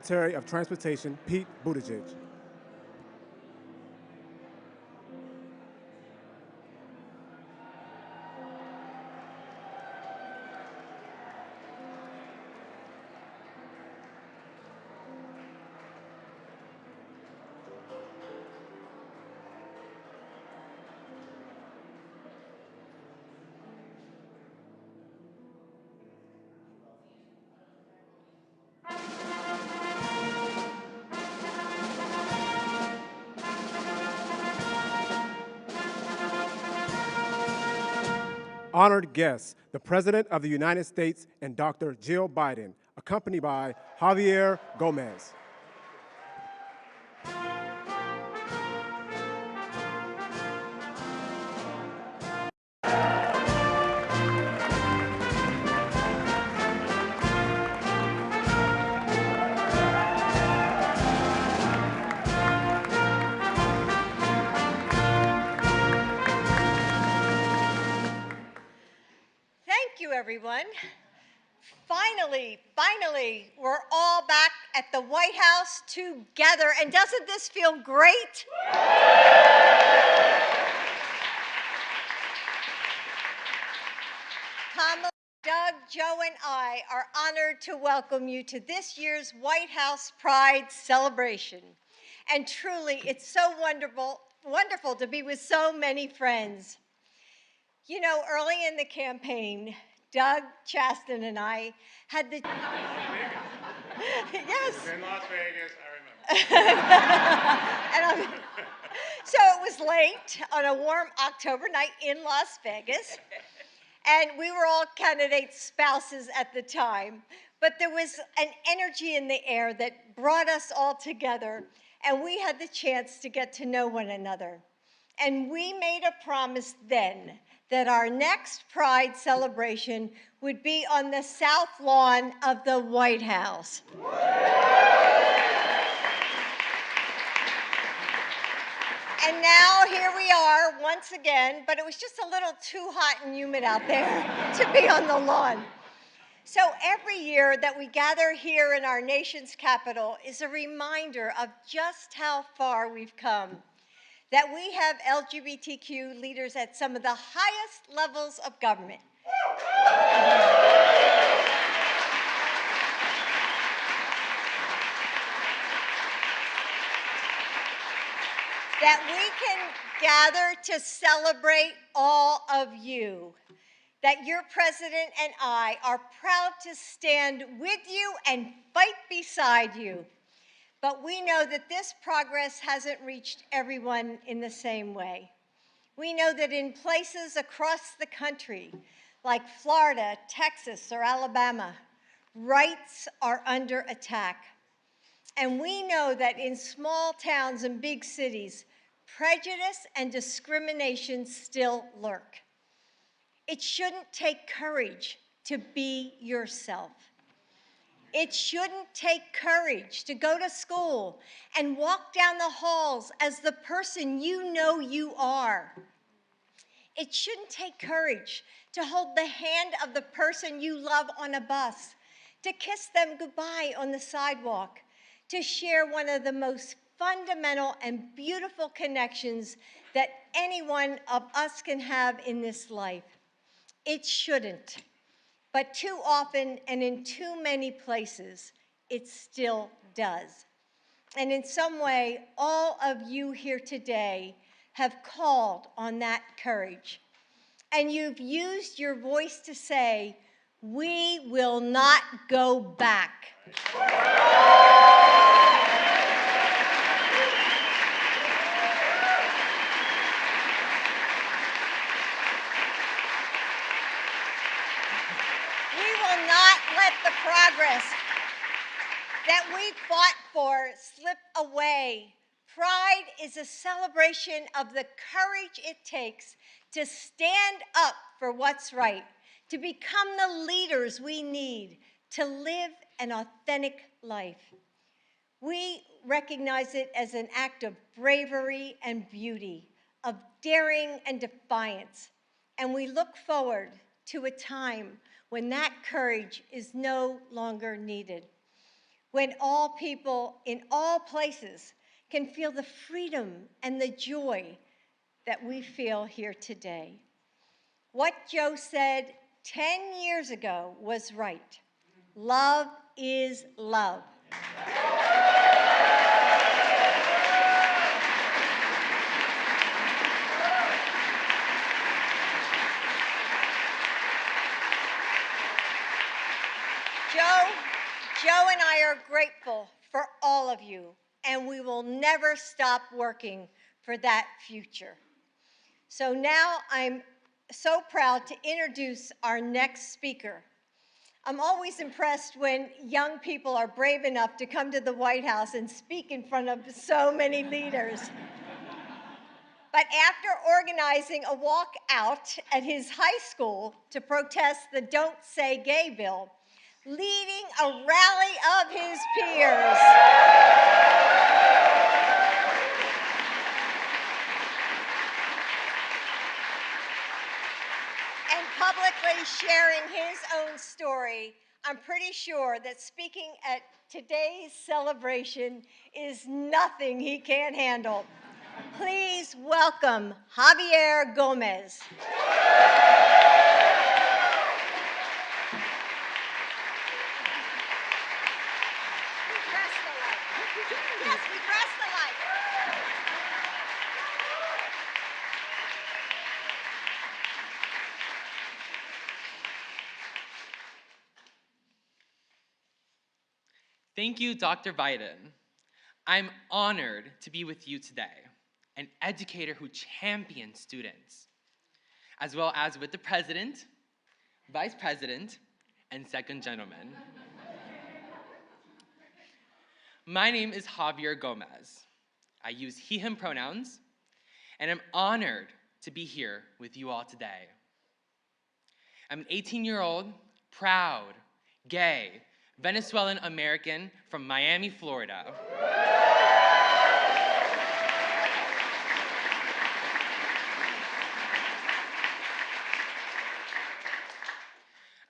Secretary of Transportation Pete Buttigieg. Honored guests, the President of the United States and Dr. Jill Biden, accompanied by Javier Gomez. Thank you, everyone. Finally, we're all back at the White House together. And doesn't this feel great? Kamala, Doug, Joe, and I are honored to welcome you to this year's White House Pride celebration. And truly, it's so wonderful to be with so many friends. You know, early in the campaign, Doug Chaston and I had the yes. It's in Las Vegas, I remember. So it was late on a warm October night in Las Vegas, and we were all candidates' spouses at the time, but there was an energy in the air that brought us all together, and we had the chance to get to know one another. And we made a promise then that our next Pride celebration would be on the South Lawn of the White House. And now here we are once again, but it was just a little too hot and humid out there to be on the lawn. So every year that we gather here in our nation's capital is a reminder of just how far we've come, that we have LGBTQ leaders at some of the highest levels of government. That we can gather to celebrate all of you. That your president and I are proud to stand with you and fight beside you. But we know that this progress hasn't reached everyone in the same way. We know that in places across the country, like Florida, Texas, or Alabama, rights are under attack. And we know that in small towns and big cities, prejudice and discrimination still lurk. It shouldn't take courage to be yourself. It shouldn't take courage to go to school and walk down the halls as the person you know you are. It shouldn't take courage to hold the hand of the person you love on a bus, to kiss them goodbye on the sidewalk, to share one of the most fundamental and beautiful connections that any one of us can have in this life. It shouldn't. But too often and in too many places, it still does. And in some way, all of you here today have called on that courage. And you've used your voice to say, we will not go back. Let the progress that we fought for slip away. Pride is a celebration of the courage it takes to stand up for what's right, to become the leaders we need to live an authentic life. We recognize it as an act of bravery and beauty, of daring and defiance, and we look forward to a time when that courage is no longer needed. when all people in all places can feel the freedom and the joy that we feel here today. What Joe said 10 years ago was right. Love is love. Joe and I are grateful for all of you, and we will never stop working for that future. So now I'm so proud to introduce our next speaker. I'm always impressed when young people are brave enough to come to the White House and speak in front of so many leaders. But after organizing a walkout at his high school to protest the Don't Say Gay bill, leading a rally of his peers, and publicly sharing his own story, I'm pretty sure that speaking at today's celebration is nothing he can't handle. Please welcome Javier Gomez. Yes, we press the light. Thank you, Dr. Biden. I'm honored to be with you today, an educator who champions students, as well as with the President, Vice President, and Second Gentleman. My name is Javier Gomez. I use he, him pronouns, and I'm honored to be here with you all today. I'm an 18-year-old, proud, gay, Venezuelan American from Miami, Florida.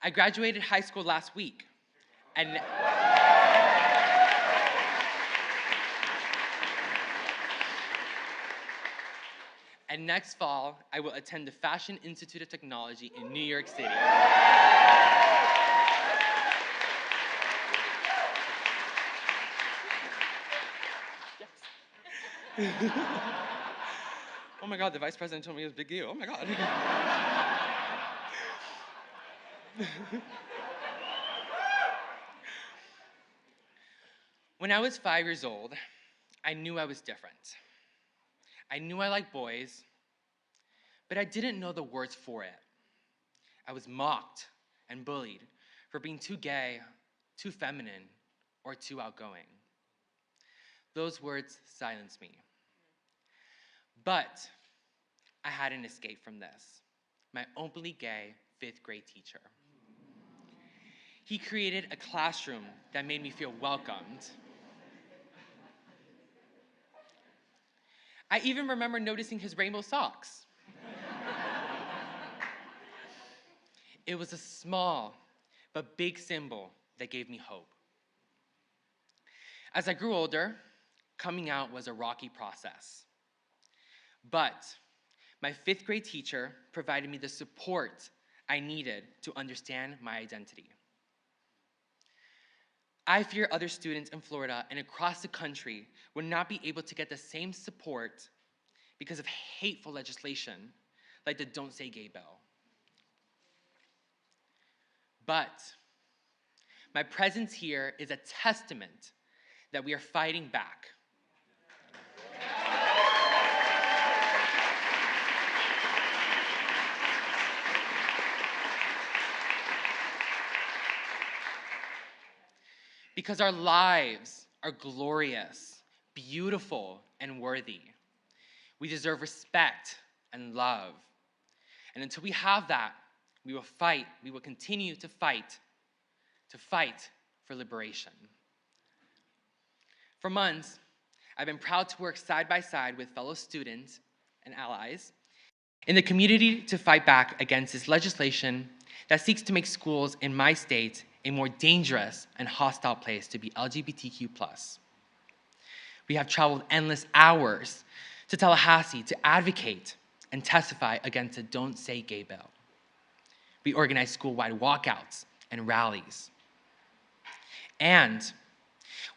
I graduated high school last week, and next fall, I will attend the Fashion Institute of Technology in New York City. Oh my God, the Vice President told me it was a big deal. Oh my God. When I was 5 years old, I knew I was different. I knew I liked boys, but I didn't know the words for it. I was mocked and bullied for being too gay, too feminine, or too outgoing. Those words silenced me. But I had an escape from this. My openly gay 5th grade teacher. He created a classroom that made me feel welcomed. I even remember noticing his rainbow socks. It was a small but big symbol that gave me hope. As I grew older, coming out was a rocky process. But my 5th grade teacher provided me the support I needed to understand my identity. I fear other students in Florida and across the country would not be able to get the same support because of hateful legislation like the Don't Say Gay bill. But my presence here is a testament that we are fighting back. Because our lives are glorious, beautiful, and worthy. We deserve respect and love. And until we have that, we will fight, we will continue to fight for liberation. For months, I've been proud to work side by side with fellow students and allies in the community to fight back against this legislation that seeks to make schools in my state a more dangerous and hostile place to be LGBTQ+. We have traveled endless hours to Tallahassee to advocate and testify against the Don't Say Gay bill. We organized school-wide walkouts and rallies. And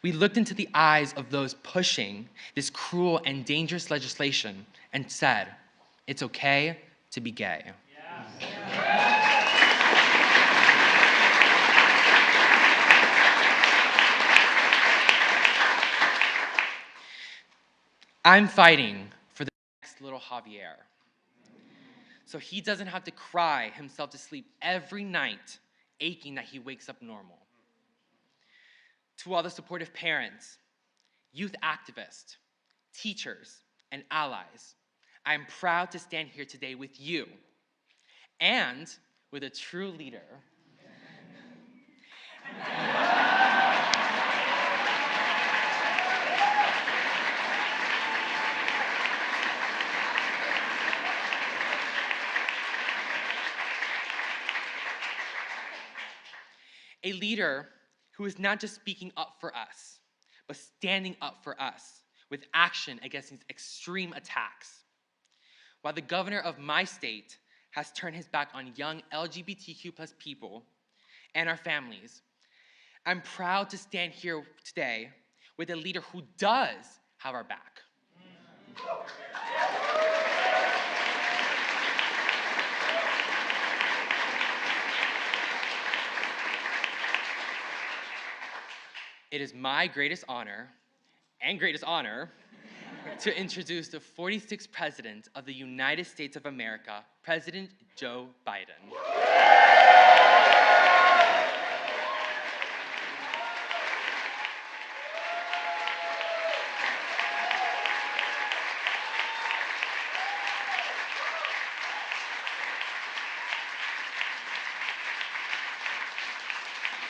we looked into the eyes of those pushing this cruel and dangerous legislation and said, it's okay to be gay. I'm fighting for the next little Javier, so he doesn't have to cry himself to sleep every night, aching that he wakes up normal. To all the supportive parents, youth activists, teachers, and allies, I am proud to stand here today with you and with a true leader. A leader who is not just speaking up for us, but standing up for us with action against these extreme attacks. While the governor of my state has turned his back on young LGBTQ+ people and our families, I'm proud to stand here today with a leader who does have our back. It is my greatest honor to introduce the 46th President of the United States of America, President Joe Biden.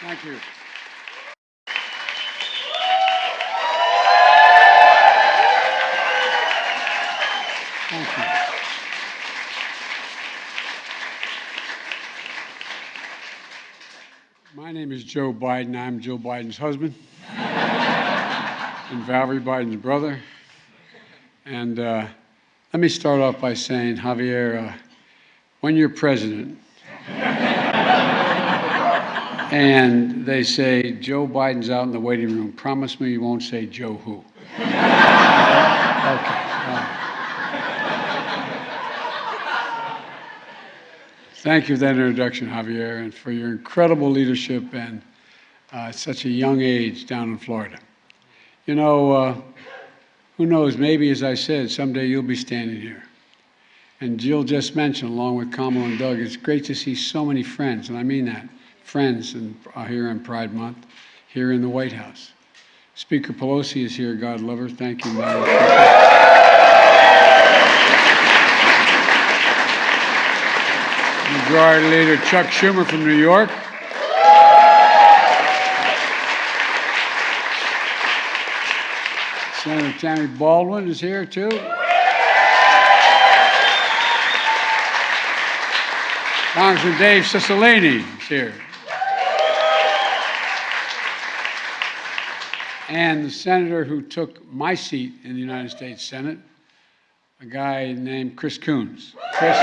Thank you. Thank you. My name is Joe Biden. I'm Jill Biden's husband and Valerie Biden's brother. And let me start off by saying, Javier, when you're president and they say, Joe Biden's out in the waiting room, promise me you won't say Joe who. Okay. Thank you for that introduction, Javier, and for your incredible leadership and at such a young age down in Florida. You know, who knows, maybe, as I said, someday you'll be standing here. And Jill just mentioned, along with Kamala and Doug, it's great to see so many friends, and I mean that, friends here in Pride Month, here in the White House. Speaker Pelosi is here, God love her. Thank you, Madam Majority Leader Chuck Schumer from New York. Senator Tammy Baldwin is here, too. Congressman Dave Cicilline is here. And the senator who took my seat in the United States Senate, a guy named Chris Coons. Chris.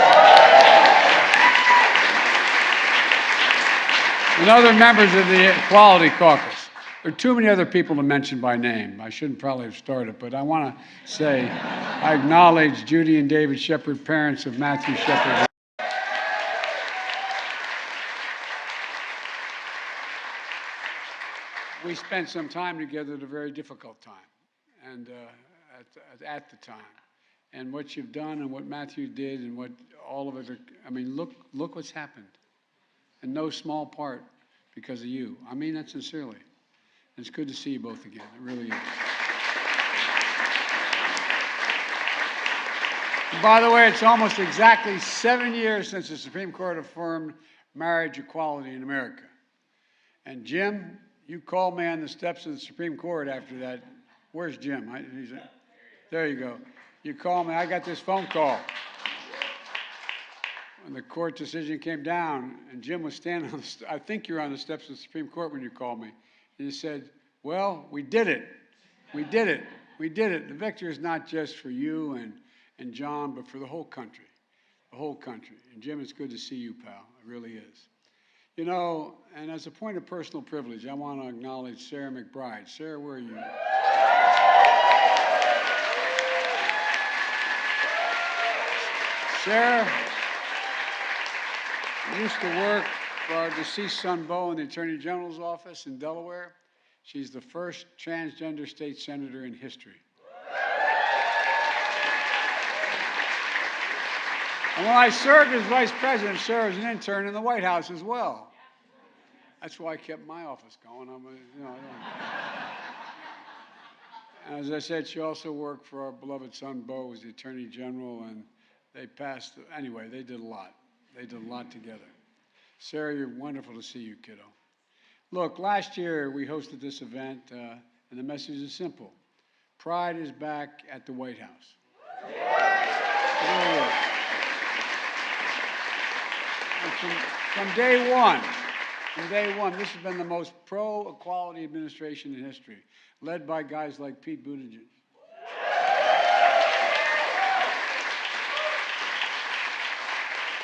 And other members of the Equality Caucus. There are too many other people to mention by name. I shouldn't probably have started, but I want to say I acknowledge Judy and David Shepard, parents of Matthew Shepard. We spent some time together at a very difficult time, and at the time. And what you've done and what Matthew did and what all of it, I mean, look what's happened. In no small part because of you. I mean that sincerely. And it's good to see you both again. It really is. And by the way, it's almost exactly 7 years since the Supreme Court affirmed marriage equality in America. And Jim, you called me on the steps of the Supreme Court after that. Where's Jim? There you go. You called me. I got this phone call. when the court decision came down, and Jim was standing on I think you were on the steps of the Supreme Court when you called me, and you said, well, we did it. We did it. We did it. The victory is not just for you and John, but for the whole country. The whole country. And Jim, it's good to see you, pal. It really is. You know, and as a point of personal privilege, I want to acknowledge Sarah McBride. Sarah, where are you? Sarah used to work for our deceased son, Bo, in the Attorney General's office in Delaware. She's the first transgender state senator in history. And when I served as vice president, Sarah was an intern in the White House as well. That's why I kept my office going. And as I said, she also worked for our beloved son, Bo, as the Attorney General, and they passed, anyway, they did a lot. They did a lot together. Sarah, you're wonderful to see you, kiddo. Look, last year we hosted this event, and the message is simple. Pride is back at the White House. It really is. And from day one, this has been the most pro-equality administration in history, led by guys like Pete Buttigieg.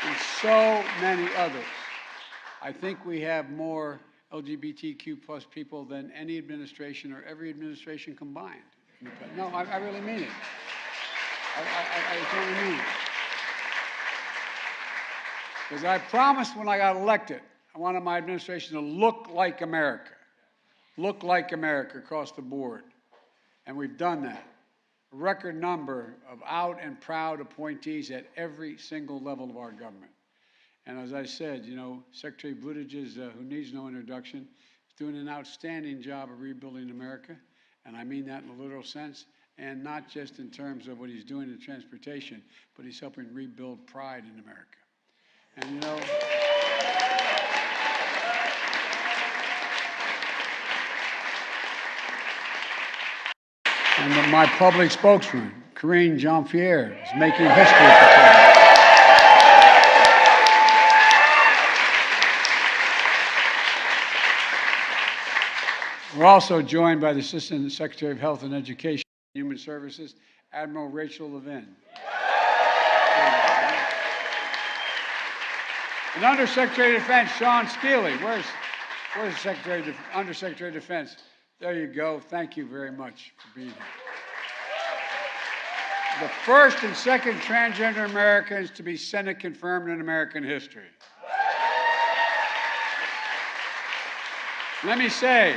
And so many others. I think we have more LGBTQ plus people than any administration or every administration combined. No, I really mean it. I totally mean it. Because I promised when I got elected, I wanted my administration to look like America across the board. And we've done that. A record number of out and proud appointees at every single level of our government. And as I said, you know, Secretary Buttigieg, who needs no introduction, is doing an outstanding job of rebuilding America. And I mean that in a literal sense, and not just in terms of what he's doing in transportation, but he's helping rebuild pride in America. And you know, and my public spokesman, Karine Jean-Pierre, is making history for Canada. We're also joined by the Assistant Secretary of Health and Education and Human Services, Admiral Rachel Levin. And Undersecretary of Defense, Sean Steele. Where's the Undersecretary of Defense? There you go. Thank you very much for being here. The first and second transgender Americans to be Senate confirmed in American history. Let me say,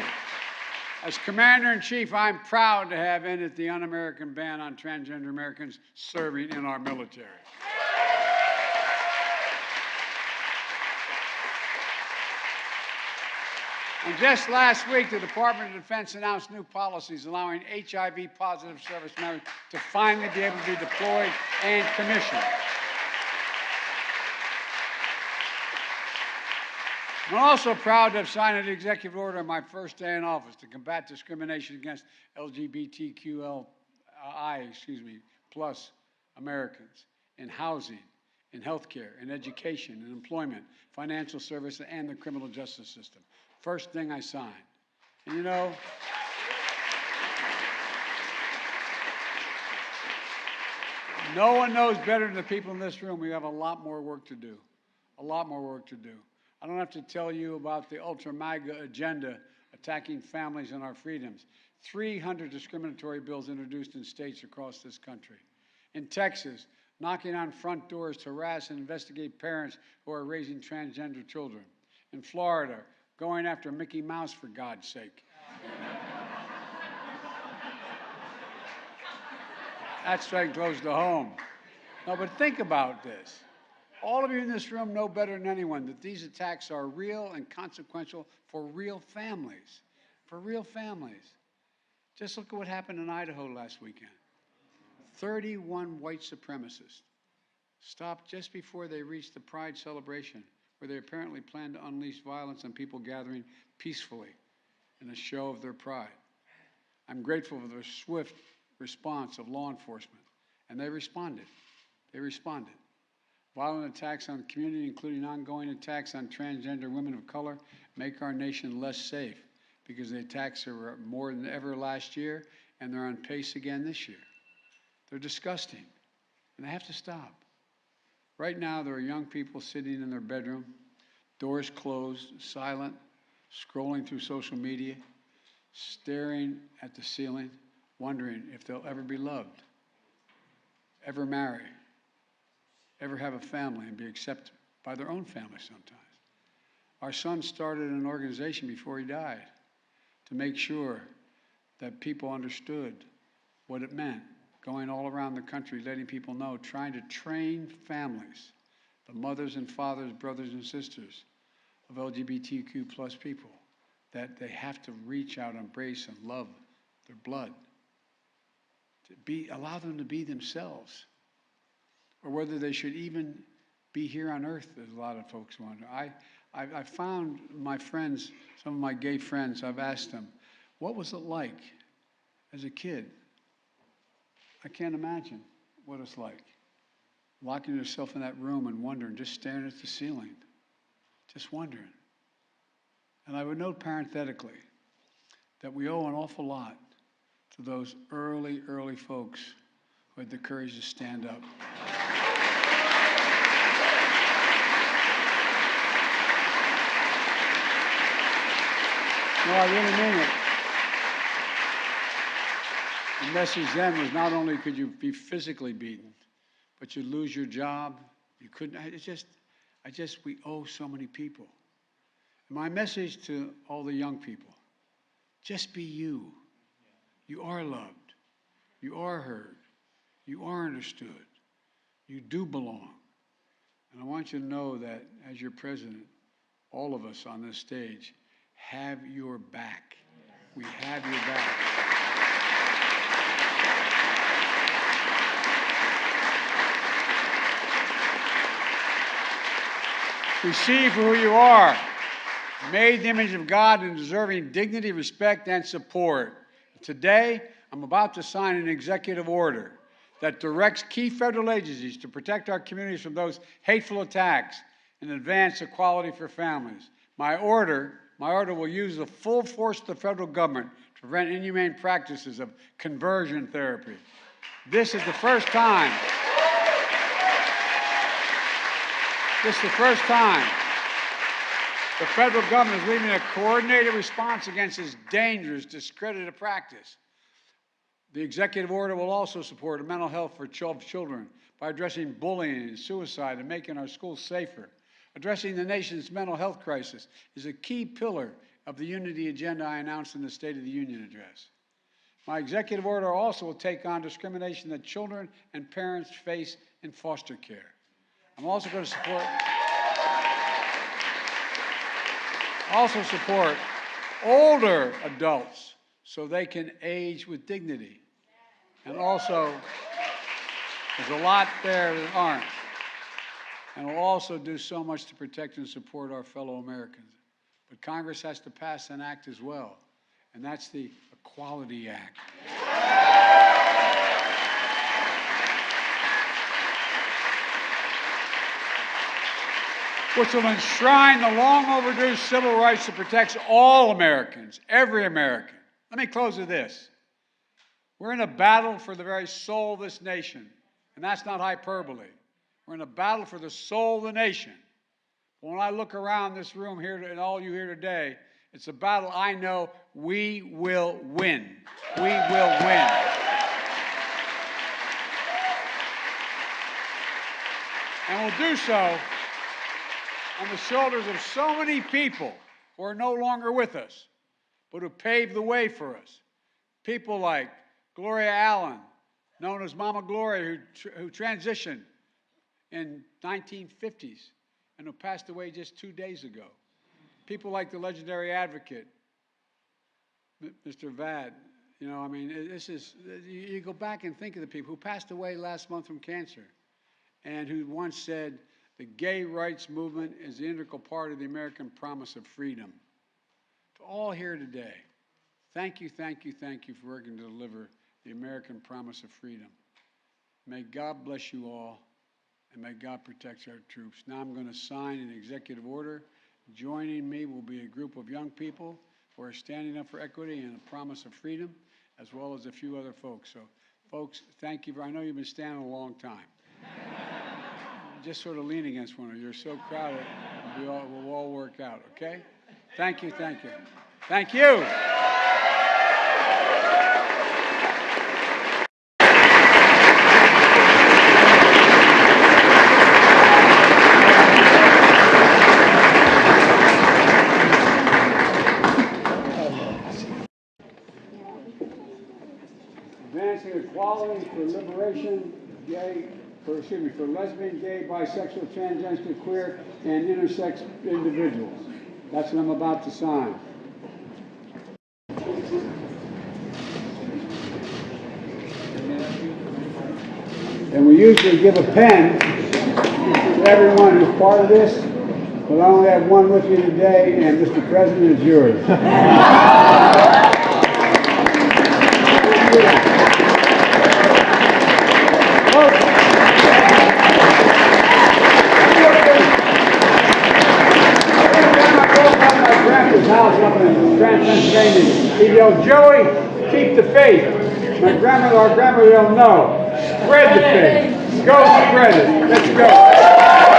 as Commander-in-Chief, I'm proud to have ended the un-American ban on transgender Americans serving in our military. And just last week, the Department of Defense announced new policies allowing HIV-positive service members to finally be able to be deployed and commissioned. I'm also proud to have signed an executive order on my first day in office to combat discrimination against LGBTQI, plus Americans in housing, in healthcare, in education, in employment, financial services, and the criminal justice system. First thing I signed. And you know, no one knows better than the people in this room we have a lot more work to do. A lot more work to do. I don't have to tell you about the ultra-MAGA agenda attacking families and our freedoms. 300 discriminatory bills introduced in states across this country. In Texas, knocking on front doors to harass and investigate parents who are raising transgender children. In Florida, going after Mickey Mouse, for God's sake. That's straight close to home. No, but think about this. All of you in this room know better than anyone that these attacks are real and consequential for real families. For real families. Just look at what happened in Idaho last weekend. 31 white supremacists stopped just before they reached the Pride celebration, where they apparently planned to unleash violence on people gathering peacefully in a show of their pride. I'm grateful for the swift response of law enforcement, and they responded. They responded. Violent attacks on the community, including ongoing attacks on transgender women of color, make our nation less safe because the attacks are more than ever last year, and they're on pace again this year. They're disgusting, and they have to stop. Right now, there are young people sitting in their bedroom, doors closed, silent, scrolling through social media, staring at the ceiling, wondering if they'll ever be loved, ever marry, ever have a family and be accepted by their own family sometimes. Our son started an organization before he died to make sure that people understood what it meant, going all around the country, letting people know, trying to train families, the mothers and fathers, brothers and sisters of LGBTQ plus people, that they have to reach out, embrace, and love their blood, allow them to be themselves, or whether they should even be here on earth, as a lot of folks wonder. I found my friends, some of my gay friends, I've asked them, what was it like as a kid? I can't imagine what it's like, locking yourself in that room and wondering, just staring at the ceiling, just wondering. And I would note parenthetically that we owe an awful lot to those early folks who had the courage to stand up. No, I really mean it. The message then was not only could you be physically beaten, but you'd lose your job. You couldn't, we owe so many people. And my message to all the young people, just be you. You are loved. You are heard. You are understood. You do belong. And I want you to know that as your president, all of us on this stage have your back. We have your back. Receive who you are, made in the image of God and deserving dignity, respect, and support. Today, I'm about to sign an executive order that directs key federal agencies to protect our communities from those hateful attacks and advance equality for families. My order will use the full force of the federal government to prevent inhumane practices of conversion therapy. This is the first time. This is the first time the federal government is leading a coordinated response against this dangerous, discredited practice. The executive order will also support mental health for children by addressing bullying and suicide and making our schools safer. Addressing the nation's mental health crisis is a key pillar of the unity agenda I announced in the State of the Union address. My executive order also will take on discrimination that children and parents face in foster care. I'm also going to support older adults so they can age with dignity. And also, there's a lot there that aren't. And we'll also do so much to protect and support our fellow Americans. But Congress has to pass an act as well, and that's the Equality Act. Which will enshrine the long overdue civil rights that protects all Americans, every American. Let me close with this. We're in a battle for the very soul of this nation, and that's not hyperbole. We're in a battle for the soul of the nation. When I look around this room here and all you here today, it's a battle I know we will win. We will win. And we'll do so on the shoulders of so many people who are no longer with us, but who paved the way for us. People like Gloria Allen, known as Mama Gloria, who transitioned in 1950s and who passed away just 2 days ago. People like the legendary advocate, Mr. Vad. You know, I mean, you go back and think of the people who passed away last month from cancer and who once said, the gay rights movement is the integral part of the American promise of freedom. To all here today, thank you for working to deliver the American promise of freedom. May God bless you all. and may God protect our troops. Now I'm going to sign an executive order. Joining me will be a group of young people who are standing up for equity and a promise of freedom, as well as a few other folks. So, folks, thank you. I know you've been standing a long time. Just sort of lean against one another. You're so crowded. We'll all work out, okay? Thank you, thank you. Thank you. Advancing equality for liberation, for lesbian, gay, bisexual, transgender, queer, and intersex individuals. That's what I'm about to sign. And we usually give a pen to everyone who's part of this, but I only have one with me today, and Mr. President, it's yours. House up in Pennsylvania. He yelled, "Joey, keep the faith." Our grandmother, they'll know. Spread the faith. Go spread it. Let's go.